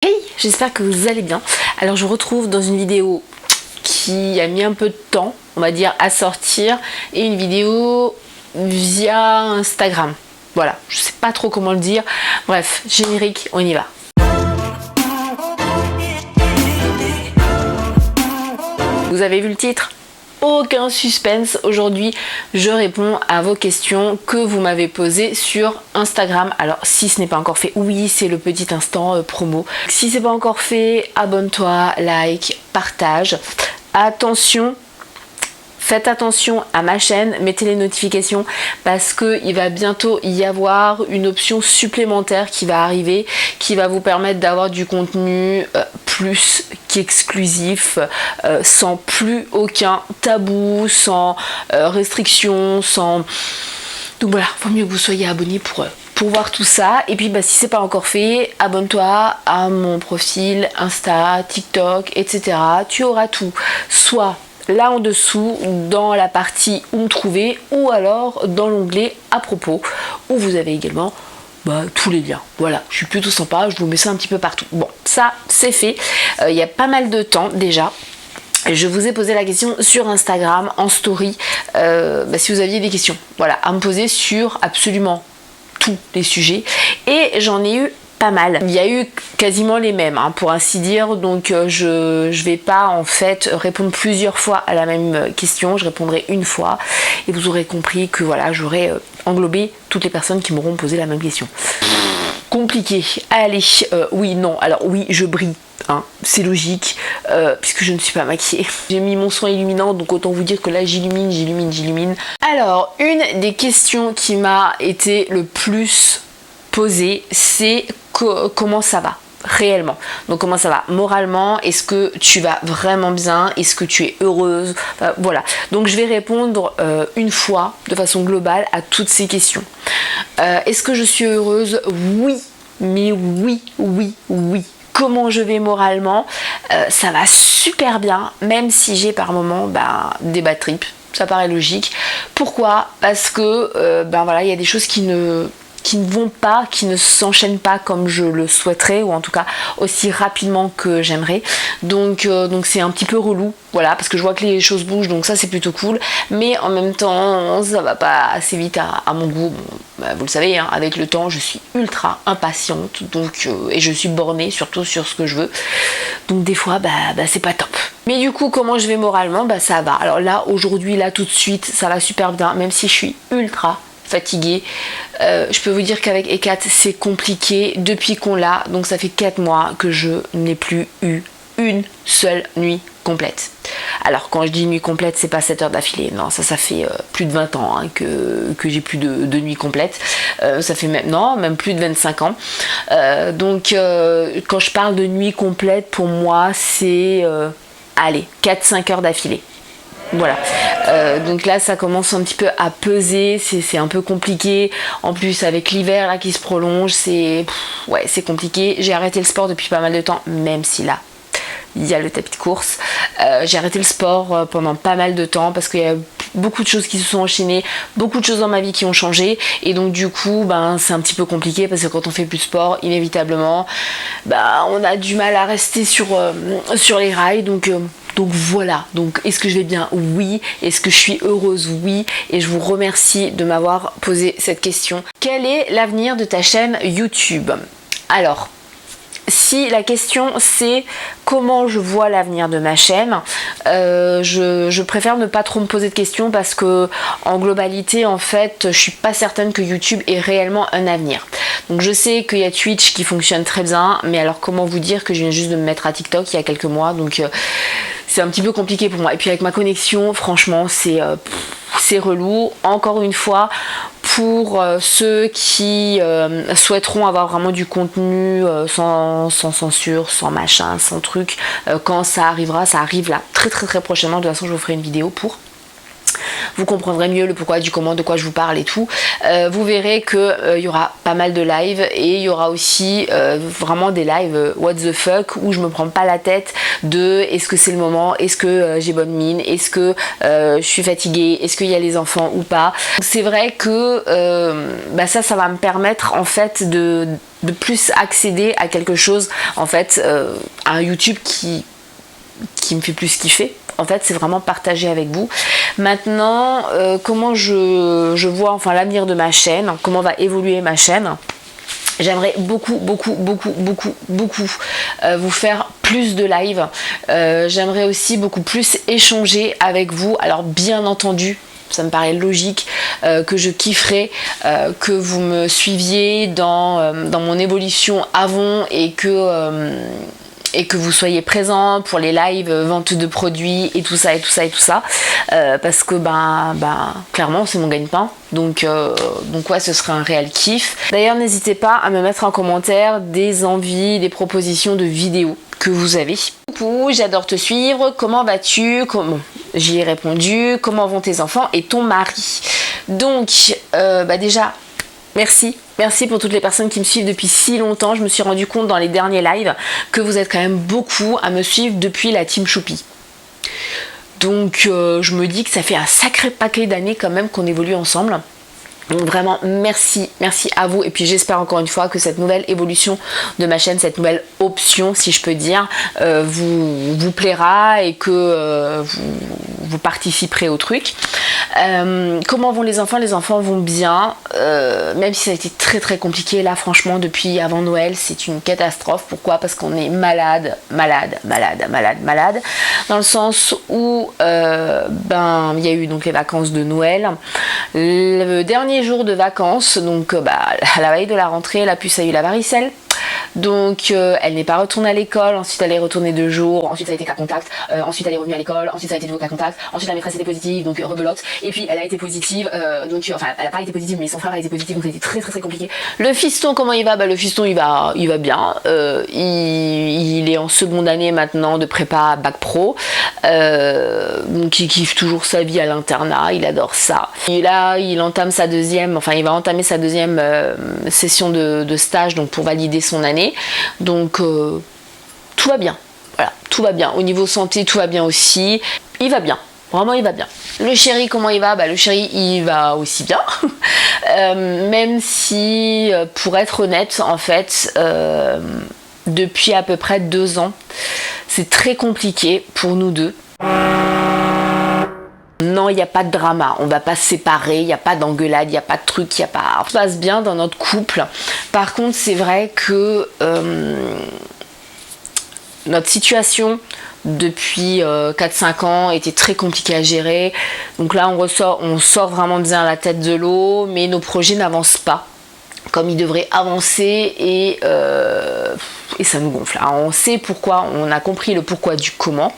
Hey, j'espère que vous allez bien. Alors je vous retrouve dans une vidéo qui a mis un peu de temps, on va dire, à sortir, et une vidéo via Instagram. Voilà, je sais pas trop comment le dire. Bref, générique, on y va. Vous avez vu le titre ? Aucun suspense, aujourd'hui je réponds à vos questions que vous m'avez posées sur Instagram. Alors si ce n'est pas encore fait, oui, c'est le petit instant promo. Si c'est pas encore fait, abonne-toi, like, partage. Attention, faites attention à ma chaîne, mettez les notifications parce qu'il va bientôt y avoir une option supplémentaire qui va arriver, qui va vous permettre d'avoir du contenu plus qu'exclusif, sans plus aucun tabou, sans restriction, sans... Donc voilà, il vaut mieux que vous soyez abonné pour voir tout ça. Et puis si c'est pas encore fait, abonne-toi à mon profil Insta, TikTok, etc. Tu auras tout, soit là en dessous dans la partie où me trouver, ou alors dans l'onglet à propos où vous avez également tous les liens. Voilà, je suis plutôt sympa, je vous mets ça un petit peu partout. Bon, ça c'est fait, il y a pas mal de temps déjà. Je vous ai posé la question sur Instagram en story, si vous aviez des questions, voilà, à me poser sur absolument tous les sujets, et j'en ai eu pas mal. Il y a eu quasiment les mêmes, pour ainsi dire, donc je vais pas en fait répondre plusieurs fois à la même question, je répondrai une fois et vous aurez compris que voilà, j'aurai englobé toutes les personnes qui m'auront posé la même question. Compliqué, allez, oui, non, alors oui, je brille. C'est logique, puisque je ne suis pas maquillée. J'ai mis mon soin illuminant, donc autant vous dire que là j'illumine. Alors, une des questions qui m'a été le plus posée, c'est comment ça va réellement. Donc comment ça va moralement, est-ce que tu vas vraiment bien, est-ce que tu es heureuse, voilà. Donc je vais répondre une fois de façon globale à toutes ces questions. Est-ce que je suis heureuse? Oui, mais oui. Comment je vais moralement? Ça va super bien, même si j'ai par moments des bad trips, ça paraît logique. Pourquoi? Parce que il y a des choses qui ne vont pas, qui ne s'enchaînent pas comme je le souhaiterais, ou en tout cas aussi rapidement que j'aimerais. Donc c'est un petit peu relou, voilà, parce que je vois que les choses bougent, donc ça c'est plutôt cool, mais en même temps ça va pas assez vite à mon goût. Vous le savez, avec le temps je suis ultra impatiente, donc et je suis bornée surtout sur ce que je veux, donc des fois c'est pas top. Mais du coup, comment je vais moralement? Ça va. Alors là, aujourd'hui, là tout de suite, ça va super bien, même si je suis ultra fatiguée. Je peux vous dire qu'avec Ekat c'est compliqué depuis qu'on l'a, donc ça fait 4 mois que je n'ai plus eu une seule nuit complète. Alors quand je dis nuit complète, c'est pas 7 heures d'affilée, non, ça fait plus de 20 ans que j'ai plus de nuit complète. Ça fait même plus de 25 ans. Donc quand je parle de nuit complète, pour moi c'est 4-5 heures d'affilée. Voilà, donc là ça commence un petit peu à peser, c'est un peu compliqué. En plus avec l'hiver là qui se prolonge, c'est compliqué. J'ai arrêté le sport depuis pas mal de temps, même si là il y a le tapis de course. J'ai arrêté le sport pendant pas mal de temps parce qu'il y a beaucoup de choses qui se sont enchaînées, beaucoup de choses dans ma vie qui ont changé, et donc du coup c'est un petit peu compliqué parce que quand on fait plus de sport, inévitablement on a du mal à rester sur les rails, donc voilà. Donc est-ce que je vais bien? Oui. Est-ce que je suis heureuse? Oui. Et je vous remercie de m'avoir posé cette question. Quel est l'avenir de ta chaîne YouTube? Alors, si la question c'est comment je vois l'avenir de ma chaîne, je préfère ne pas trop me poser de questions parce que en globalité en fait je suis pas certaine que YouTube ait réellement un avenir. Donc je sais qu'il y a Twitch qui fonctionne très bien, mais alors comment vous dire que je viens juste de me mettre à TikTok il y a quelques mois, donc c'est un petit peu compliqué pour moi. Et puis avec ma connexion, franchement c'est relou. Encore une fois, pour ceux qui souhaiteront avoir vraiment du contenu sans censure, sans machin, sans truc, quand ça arrivera, ça arrive là très prochainement. De toute façon je vous ferai une vidéo pour... Vous comprendrez mieux le pourquoi du comment, de quoi je vous parle et tout. Vous verrez que y aura pas mal de lives, et il y aura aussi vraiment des lives what the fuck où je me prends pas la tête de est-ce que c'est le moment, est-ce que j'ai bonne mine, est-ce que je suis fatiguée, est-ce qu'il y a les enfants ou pas. C'est vrai que ça va me permettre en fait de plus accéder à quelque chose, en fait, à un YouTube qui me fait plus kiffer. En fait, c'est vraiment partager avec vous. Maintenant, comment je vois enfin l'avenir de ma chaîne, comment va évoluer ma chaîne. J'aimerais beaucoup vous faire plus de live. J'aimerais aussi beaucoup plus échanger avec vous. Alors bien entendu, ça me paraît logique que je kifferais que vous me suiviez dans mon évolution avant et que vous soyez présents pour les lives, vente de produits et tout ça parce que clairement c'est mon gagne-pain, donc ouais, ce serait un réel kiff. D'ailleurs, n'hésitez pas à me mettre en commentaire des envies, des propositions de vidéos que vous avez. Coucou, j'adore te suivre, comment vas-tu? Comment j'y ai répondu, comment vont tes enfants et ton mari? Donc déjà, merci pour toutes les personnes qui me suivent depuis si longtemps. Je me suis rendu compte dans les derniers lives que vous êtes quand même beaucoup à me suivre depuis la team Choupi. Donc je me dis que ça fait un sacré paquet d'années quand même qu'on évolue ensemble. Donc vraiment merci à vous, et puis j'espère encore une fois que cette nouvelle évolution de ma chaîne, cette nouvelle option si je peux dire, vous plaira et que vous participerez au truc. Comment vont les enfants? Les enfants vont bien, même si ça a été très compliqué là franchement depuis avant Noël, c'est une catastrophe. Pourquoi? Parce qu'on est malade, dans le sens où il y a eu donc les vacances de Noël, le dernier jour de vacances, donc à la veille de la rentrée, la puce a eu la varicelle. Donc elle n'est pas retournée à l'école, ensuite elle est retournée 2 jours, ensuite ça a été cas contact, ensuite elle est revenue à l'école, ensuite ça a été nouveau cas contact, ensuite la maîtresse était positive, donc rebelote, et puis elle a été positive, enfin elle n'a pas été positive mais son frère a été positif, donc ça a été très compliqué. Le fiston, comment il va? Le fiston il va bien, il est en seconde année maintenant de prépa bac pro, donc il kiffe toujours sa vie à l'internat, il adore ça. Et là il va entamer sa deuxième session de stage, donc pour valider son année. Donc tout va bien, voilà, tout va bien. Au niveau santé, tout va bien aussi. Il va bien, vraiment il va bien. Le chéri, comment il va? Le chéri il va aussi bien. Même si, pour être honnête, en fait, depuis à peu près 2 ans, c'est très compliqué pour nous deux. Non, il n'y a pas de drama, on va pas se séparer, il n'y a pas d'engueulade, il n'y a pas de truc, tout se passe bien dans notre couple. Par contre, c'est vrai que notre situation depuis 4-5 ans était très compliquée à gérer. Donc là, on sort vraiment bien la tête de l'eau, mais nos projets n'avancent pas comme ils devraient avancer et ça nous gonfle. Alors, on sait pourquoi, on a compris le pourquoi du comment,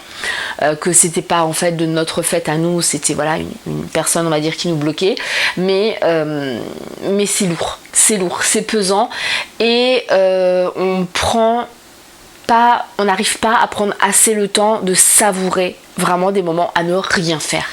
que c'était pas en fait de notre fait à nous, c'était voilà une personne on va dire qui nous bloquait, mais c'est lourd, c'est pesant, et on n'arrive pas à prendre assez le temps de savourer vraiment des moments à ne rien faire.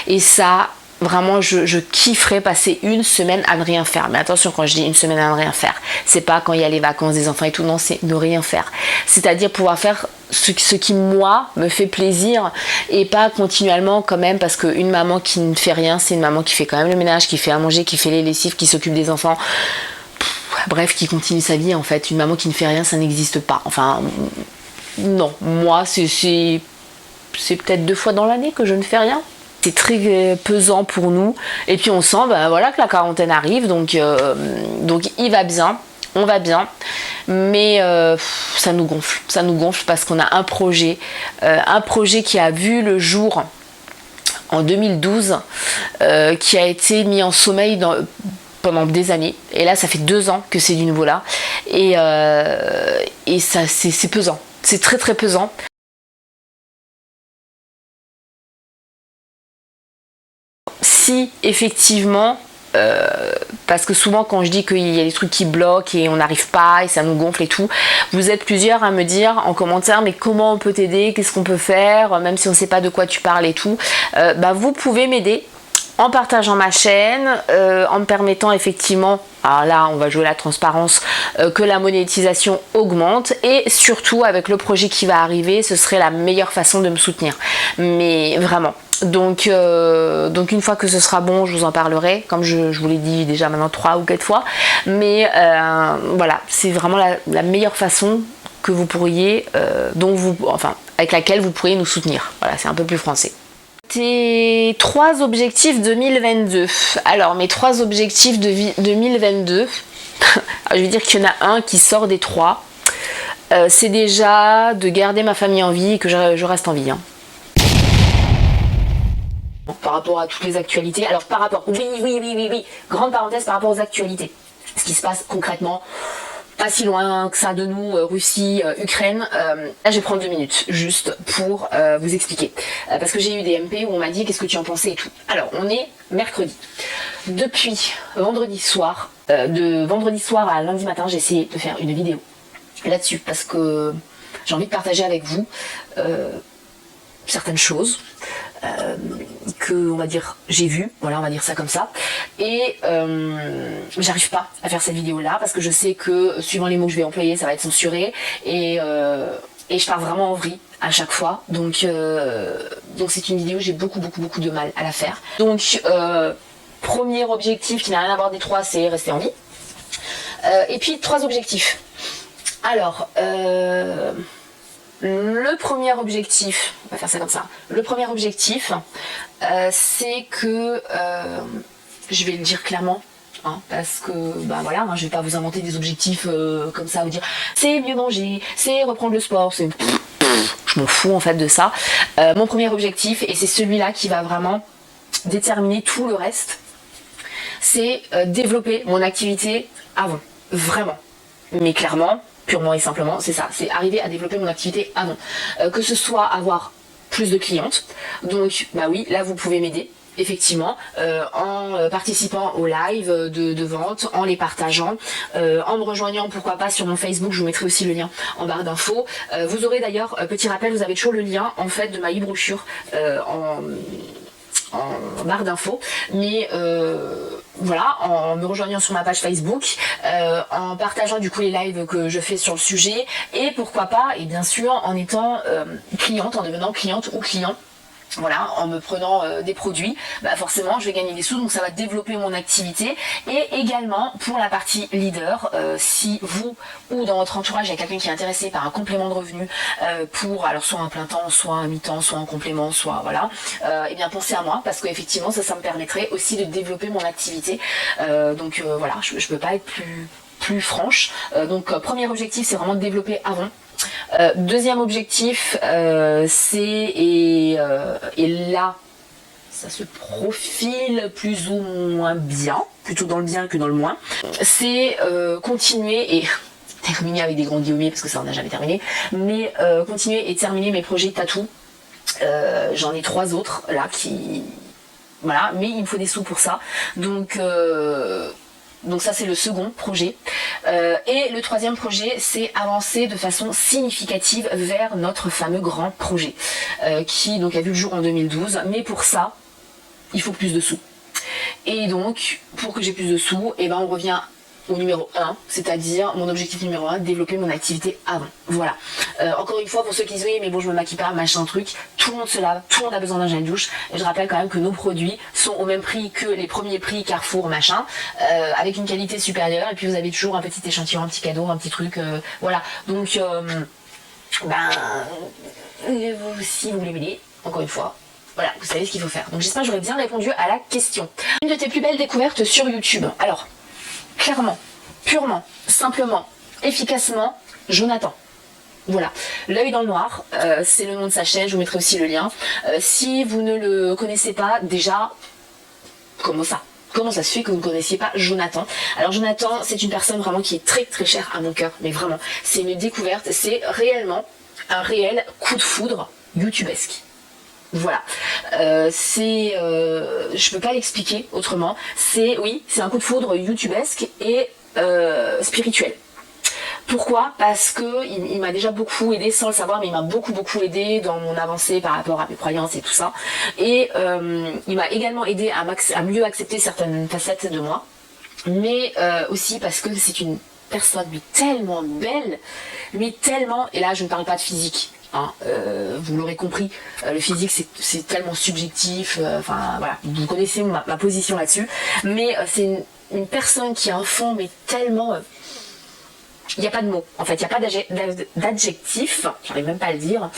Et ça, vraiment, je kifferais passer une semaine à ne rien faire. Mais attention, quand je dis une semaine à ne rien faire, c'est pas quand il y a les vacances des enfants et tout, non, c'est ne rien faire. C'est-à-dire pouvoir faire ce qui, moi, me fait plaisir, et pas continuellement quand même, parce qu'une maman qui ne fait rien, c'est une maman qui fait quand même le ménage, qui fait à manger, qui fait les lessives, qui s'occupe des enfants. Bref, qui continue sa vie en fait. Une maman qui ne fait rien, ça n'existe pas. Enfin, non, moi, c'est peut-être 2 fois dans l'année que je ne fais rien. C'est très pesant pour nous, et puis on sent voilà que la quarantaine arrive, donc il va bien, on va bien, mais ça nous gonfle parce qu'on a un projet qui a vu le jour en 2012, qui a été mis en sommeil pendant des années, et là ça fait 2 ans que c'est du nouveau là, et ça c'est pesant, c'est très pesant. Si effectivement, parce que souvent quand je dis qu'il y a des trucs qui bloquent et on n'arrive pas et ça nous gonfle et tout, vous êtes plusieurs à me dire en commentaire mais comment on peut t'aider, qu'est-ce qu'on peut faire, même si on ne sait pas de quoi tu parles et tout, vous pouvez m'aider en partageant ma chaîne, en me permettant effectivement, alors là on va jouer la transparence, que la monétisation augmente, et surtout avec le projet qui va arriver, ce serait la meilleure façon de me soutenir. Mais vraiment, Donc une fois que ce sera bon, je vous en parlerai, comme je vous l'ai dit déjà maintenant 3 ou 4 fois. Mais voilà, c'est vraiment la meilleure façon que vous pourriez, avec laquelle vous pourriez nous soutenir. Voilà, c'est un peu plus français. Tes 3 objectifs 2022. Alors mes 3 objectifs de 2022, je vais dire qu'il y en a un qui sort des 3. C'est déjà de garder ma famille en vie et que je reste en vie. Hein. Par rapport à toutes les actualités. Alors par rapport, oui, grande parenthèse par rapport aux actualités. Ce qui se passe concrètement, pas si loin que ça de nous, Russie, Ukraine. Là je vais prendre 2 minutes juste pour vous expliquer. Parce que j'ai eu des MP où on m'a dit qu'est-ce que tu en pensais et tout. Alors on est mercredi. Depuis vendredi soir, de vendredi soir à lundi matin, j'ai essayé de faire une vidéo là-dessus parce que j'ai envie de partager avec vous certaines choses que, on va dire, j'ai vu, voilà, on va dire ça comme ça, et j'arrive pas à faire cette vidéo là parce que je sais que suivant les mots que je vais employer ça va être censuré et je pars vraiment en vrille à chaque fois, donc c'est une vidéo, j'ai beaucoup de mal à la faire. Donc premier objectif qui n'a rien à voir des 3, c'est rester en vie, et puis 3 objectifs. Alors le premier objectif, on va faire ça comme ça, le premier objectif c'est que, je vais le dire clairement, hein, parce que voilà, hein, je vais pas vous inventer des objectifs comme ça, vous dire c'est mieux manger, c'est reprendre le sport, c'est... Je m'en fous en fait de ça. Mon premier objectif, et c'est celui-là qui va vraiment déterminer tout le reste, c'est développer mon activité avant, vraiment, mais clairement, purement et simplement, c'est ça, c'est arriver à développer mon activité avant. Que ce soit avoir plus de clientes, donc oui, là vous pouvez m'aider, effectivement, en participant aux lives de vente, en les partageant, en me rejoignant, pourquoi pas, sur mon Facebook, je vous mettrai aussi le lien en barre d'infos. Vous aurez d'ailleurs, petit rappel, vous avez toujours le lien en fait de ma e-brochure en barre d'infos, mais voilà, en me rejoignant sur ma page Facebook, en partageant du coup les lives que je fais sur le sujet, et pourquoi pas, et bien sûr en étant cliente, en devenant cliente ou client. Voilà, en me prenant des produits, forcément je vais gagner des sous, donc ça va développer mon activité. Et également pour la partie leader, si vous ou dans votre entourage il y a quelqu'un qui est intéressé par un complément de revenu pour alors soit un plein temps, soit un mi-temps, soit un complément, soit voilà, et bien pensez à moi parce qu'effectivement ça me permettrait aussi de développer mon activité. Voilà, je peux pas être plus franche. Donc premier objectif c'est vraiment de développer avant. Deuxième objectif, et là, ça se profile plus ou moins bien, plutôt dans le bien que dans le moins, c'est continuer et terminer avec des grands guillemets parce que ça on n'a jamais terminé, mais continuer et terminer mes projets tatou. J'en ai 3 autres là qui... Voilà, mais il me faut des sous pour ça, donc ça c'est le second projet. Et le troisième projet c'est avancer de façon significative vers notre fameux grand projet qui donc a vu le jour en 2012, mais pour ça il faut plus de sous. Et donc pour que j'ai plus de sous, on revient au numéro 1, c'est-à-dire mon objectif numéro 1, développer mon activité avant. Voilà. Encore une fois, pour ceux qui disent oui mais bon je me maquille pas, machin truc, tout le monde se lave, tout le monde a besoin d'un gel douche. Et je rappelle quand même que nos produits sont au même prix que les premiers prix Carrefour machin, avec une qualité supérieure, et puis vous avez toujours un petit échantillon, un petit cadeau, un petit truc, voilà. Donc si vous voulez m'aider, encore une fois, voilà, vous savez ce qu'il faut faire. Donc j'espère que j'aurai bien répondu à la question. Une de tes plus belles découvertes sur YouTube. Alors, clairement, purement, simplement, efficacement, Jonathan. Voilà, l'œil dans le noir, c'est le nom de sa chaîne, je vous mettrai aussi le lien. Si vous ne le connaissez pas, déjà, comment ça se fait que vous ne connaissiez pas Jonathan? Alors Jonathan, c'est une personne vraiment qui est très très chère à mon cœur, mais vraiment, c'est une découverte, c'est réellement un réel coup de foudre youtubesque. Voilà, je peux pas l'expliquer autrement, c'est un coup de foudre youtubesque et spirituel. Pourquoi? Parce que il m'a déjà beaucoup aidé sans le savoir, mais il m'a beaucoup aidé dans mon avancée par rapport à mes croyances et tout ça. Et il m'a également aidé à mieux accepter certaines facettes de moi, mais aussi parce que c'est une personne mais tellement belle, mais tellement, et là je ne parle pas de physique, hein, vous l'aurez compris, le physique c'est tellement subjectif, enfin voilà, vous connaissez ma position là-dessus, mais c'est une personne qui a un fond mais tellement... il n'y a pas de mots, en fait, il n'y a pas d'adjectif, j'arrive même pas à le dire,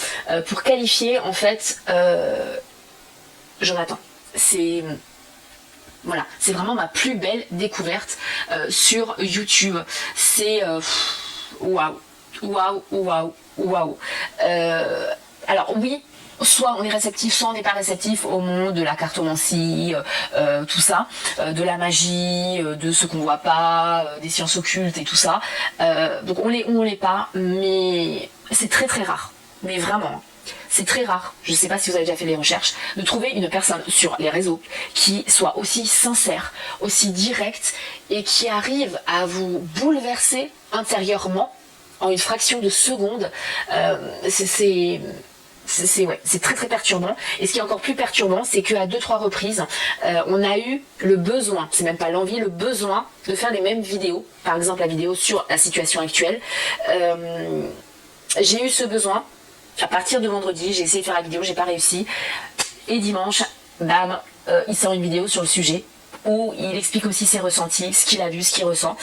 pour qualifier en fait Jonathan. C'est... Voilà, c'est vraiment ma plus belle découverte sur YouTube. C'est... waouh, waouh, waouh, waouh. Alors oui, soit on est réceptif, soit on n'est pas réceptif au monde de la cartomancie, tout ça, de la magie, de ce qu'on voit pas, des sciences occultes et tout ça. Donc on l'est ou on l'est pas, mais c'est très très rare. Mais vraiment, c'est très rare, je ne sais pas si vous avez déjà fait les recherches, de trouver une personne sur les réseaux qui soit aussi sincère, aussi directe et qui arrive à vous bouleverser intérieurement en une fraction de seconde. C'est très très perturbant. Et ce qui est encore plus perturbant, c'est qu'à 2-3 reprises, on a eu le besoin, c'est même pas l'envie, le besoin de faire les mêmes vidéos. Par exemple la vidéo sur la situation actuelle. J'ai eu ce besoin. À partir de vendredi, j'ai essayé de faire la vidéo, j'ai pas réussi. Et dimanche, bam, il sort une vidéo sur le sujet où il explique aussi ses ressentis, ce qu'il a vu, ce qu'il ressent.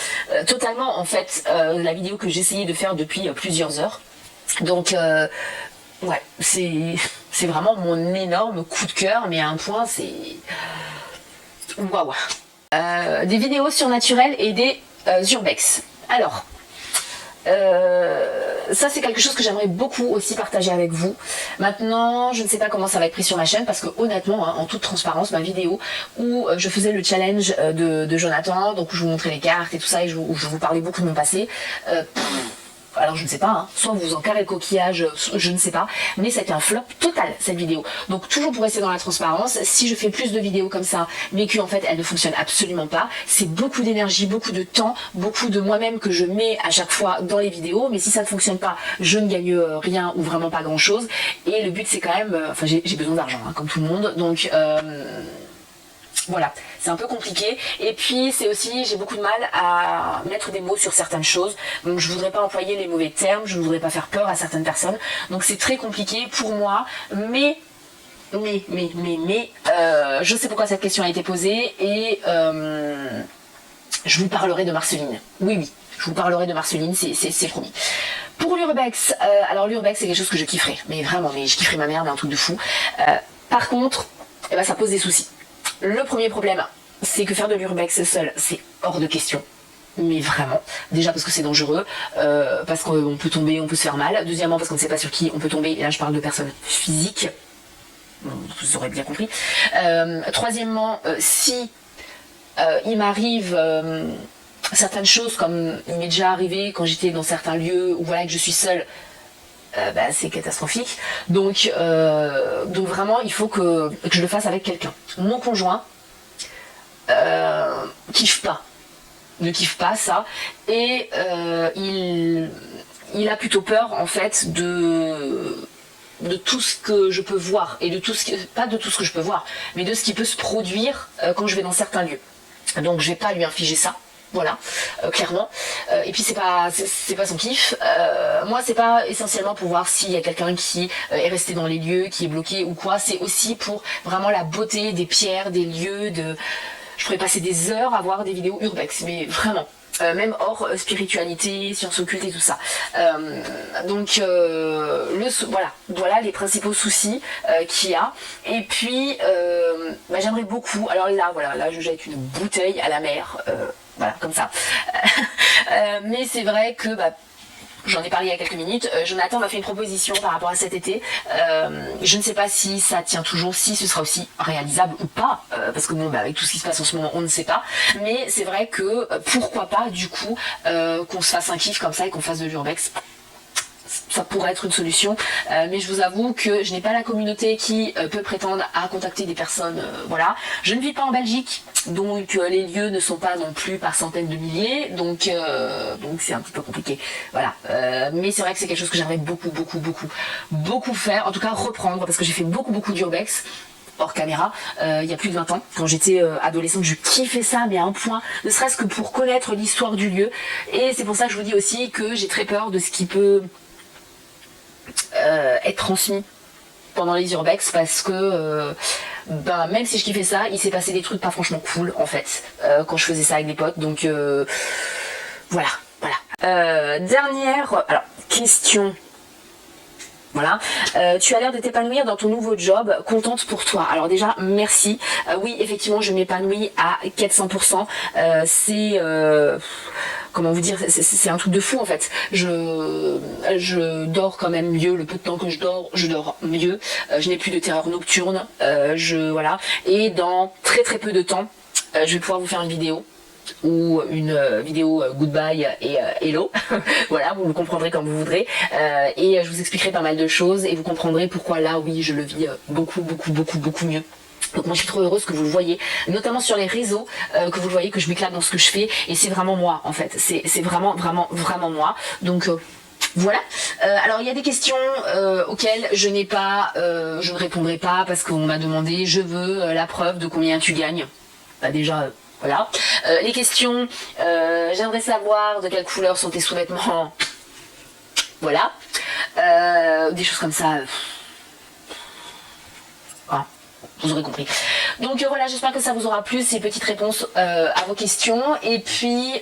Totalement, en fait, la vidéo que j'essayais de faire depuis plusieurs heures. Donc, ouais, c'est vraiment mon énorme coup de cœur, mais à un point, c'est... Waouh. Des vidéos surnaturelles et des urbex. Alors... ça c'est quelque chose que j'aimerais beaucoup aussi partager avec vous. Maintenant je ne sais pas comment ça va être pris sur ma chaîne parce que honnêtement, hein, en toute transparence, ma vidéo où je faisais le challenge de Jonathan, donc où je vous montrais les cartes et tout ça et où je vous parlais beaucoup de mon passé, alors je ne sais pas, hein, soit vous en carrez le coquillage, je ne sais pas, mais c'était un flop total cette vidéo. Donc toujours pour rester dans la transparence, si je fais plus de vidéos comme ça, mais que en fait elles ne fonctionnent absolument pas, c'est beaucoup d'énergie, beaucoup de temps, beaucoup de moi-même que je mets à chaque fois dans les vidéos, mais si ça ne fonctionne pas, je ne gagne rien ou vraiment pas grand chose. Et le but c'est quand même, enfin j'ai besoin d'argent, hein, comme tout le monde, donc... voilà, c'est un peu compliqué. Et puis c'est aussi, j'ai beaucoup de mal à mettre des mots sur certaines choses. Donc je voudrais pas employer les mauvais termes, je ne voudrais pas faire peur à certaines personnes. Donc c'est très compliqué pour moi. Mais je sais pourquoi cette question a été posée et je vous parlerai de Marceline. Oui, je vous parlerai de Marceline, c'est promis. Pour l'urbex, alors l'urbex c'est quelque chose que je kifferais. Mais vraiment, mais je kifferais ma mère, mais un truc de fou. Par contre, eh ben, ça pose des soucis. Le premier problème, c'est que faire de l'urbex seul, c'est hors de question. Mais vraiment, déjà parce que c'est dangereux, parce qu'on peut tomber, on peut se faire mal. Deuxièmement, parce qu'on ne sait pas sur qui on peut tomber. Et là, je parle de personnes physiques. Vous aurez bien compris. Troisièmement, si il m'arrive certaines choses, comme il m'est déjà arrivé quand j'étais dans certains lieux où voilà que je suis seule, bah, c'est catastrophique. Donc vraiment, il faut que je le fasse avec quelqu'un. Mon conjoint ne kiffe pas ça, et il a plutôt peur en fait de tout ce que je peux voir et de tout ce qui, pas de tout ce que je peux voir, mais de ce qui peut se produire quand je vais dans certains lieux. Donc je vais pas lui infliger ça. Voilà, clairement. Et puis c'est pas son kiff. Moi c'est pas essentiellement pour voir s'il y a quelqu'un qui est resté dans les lieux, qui est bloqué ou quoi. C'est aussi pour vraiment la beauté des pierres, des lieux. Je pourrais passer des heures à voir des vidéos urbex, mais vraiment. Même hors spiritualité, sciences occultes et tout ça. Voilà les principaux soucis qu'il y a. Et puis bah, j'aimerais beaucoup. Alors là je jette une bouteille à la mer. Voilà, comme ça. Mais c'est vrai que bah, j'en ai parlé il y a quelques minutes. Jonathan m'a fait une proposition par rapport à cet été. Je ne sais pas si ça tient toujours, si ce sera aussi réalisable ou pas, parce que bon, bah, avec tout ce qui se passe en ce moment, on ne sait pas. Mais c'est vrai que pourquoi pas, du coup, qu'on se fasse un kiff comme ça et qu'on fasse de l'urbex. Ça pourrait être une solution, mais je vous avoue que je n'ai pas la communauté qui peut prétendre à contacter des personnes, voilà. Je ne vis pas en Belgique, donc les lieux ne sont pas non plus par centaines de milliers, donc c'est un petit peu compliqué, voilà. Mais c'est vrai que c'est quelque chose que j'aimerais beaucoup faire, en tout cas reprendre, parce que j'ai fait beaucoup d'urbex hors caméra, il y a plus de 20 ans, quand j'étais adolescente, je kiffais ça, mais à un point, ne serait-ce que pour connaître l'histoire du lieu, et c'est pour ça que je vous dis aussi que j'ai très peur de ce qui peut être transmis pendant les urbex, parce que même si je kiffais ça, il s'est passé des trucs pas franchement cool en fait quand je faisais ça avec des potes, donc voilà. Dernière question. Voilà, tu as l'air de t'épanouir dans ton nouveau job, contente pour toi. Alors déjà, merci. Oui, effectivement, je m'épanouis à 400%. Comment vous dire, c'est un truc de fou en fait. Je dors quand même mieux. Le peu de temps que je dors mieux. Je n'ai plus de terreur nocturne. Voilà. Et dans très très peu de temps, je vais pouvoir vous faire une vidéo. Ou une vidéo goodbye et hello. Voilà, vous me comprendrez comme vous voudrez, et je vous expliquerai pas mal de choses et vous comprendrez pourquoi là oui je le vis beaucoup mieux. Donc moi je suis trop heureuse que vous le voyez, notamment sur les réseaux, que vous le voyez, que je m'éclate dans ce que je fais, et c'est vraiment moi en fait, c'est vraiment moi. Donc voilà. Alors il y a des questions auxquelles je ne répondrai pas parce qu'on m'a demandé, je veux la preuve de combien tu gagnes. Bah déjà voilà. Les questions, j'aimerais savoir de quelle couleur sont tes sous-vêtements. Voilà. Des choses comme ça. Vous aurez compris. Donc voilà, j'espère que ça vous aura plu, ces petites réponses à vos questions. Et puis,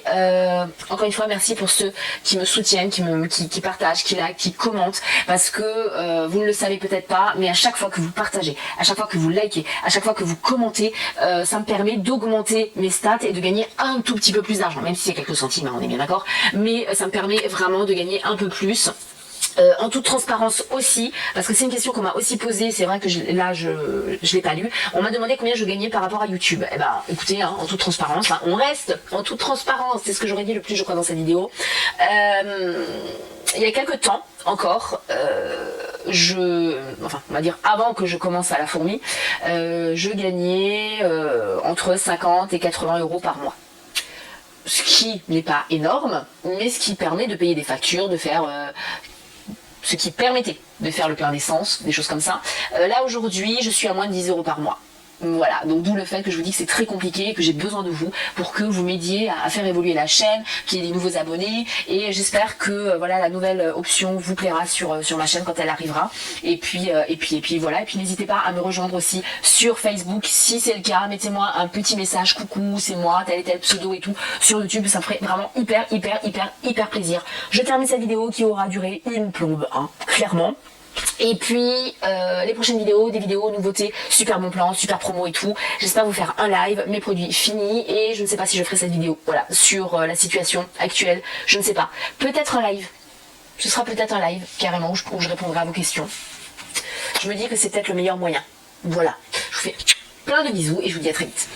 encore une fois, merci pour ceux qui me soutiennent, qui partagent, qui like, qui commentent. Parce que vous ne le savez peut-être pas, mais à chaque fois que vous partagez, à chaque fois que vous likez, à chaque fois que vous commentez, ça me permet d'augmenter mes stats et de gagner un tout petit peu plus d'argent. Même si c'est quelques centimes, hein, on est bien d'accord. Mais ça me permet vraiment de gagner un peu plus. En toute transparence aussi, parce que c'est une question qu'on m'a aussi posée, c'est vrai que je l'ai pas lu. On m'a demandé combien je gagnais par rapport à YouTube. Eh ben, écoutez, hein, en toute transparence, hein, on reste en toute transparence, c'est ce que j'aurais dit le plus, je crois, dans cette vidéo. Il y a quelques temps encore, on va dire avant que je commence à la fourmi, je gagnais entre 50 et 80 euros par mois. Ce qui n'est pas énorme, mais ce qui permet de payer des factures, de faire... ce qui permettait de faire le plein d'essence, des choses comme ça. Là aujourd'hui, je suis à moins de 10 euros par mois. Voilà, donc d'où le fait que je vous dis que c'est très compliqué, que j'ai besoin de vous pour que vous m'aidiez à faire évoluer la chaîne, qu'il y ait des nouveaux abonnés, et j'espère que voilà, la nouvelle option vous plaira sur ma chaîne quand elle arrivera. Et puis voilà, et puis n'hésitez pas à me rejoindre aussi sur Facebook si c'est le cas. Mettez-moi un petit message, coucou, c'est moi, tel et tel pseudo et tout, sur YouTube, ça me ferait vraiment hyper plaisir. Je termine cette vidéo qui aura duré une plombe, hein, clairement. Et puis les prochaines vidéos, des vidéos nouveautés, super bon plan, super promo et tout. J'espère vous faire un live, mes produits finis, et je ne sais pas si je ferai cette vidéo, voilà, sur la situation actuelle, je ne sais pas. Peut-être un live, ce sera peut-être un live carrément où je répondrai à vos questions. Je me dis que c'est peut-être le meilleur moyen. Voilà, je vous fais plein de bisous et je vous dis à très vite.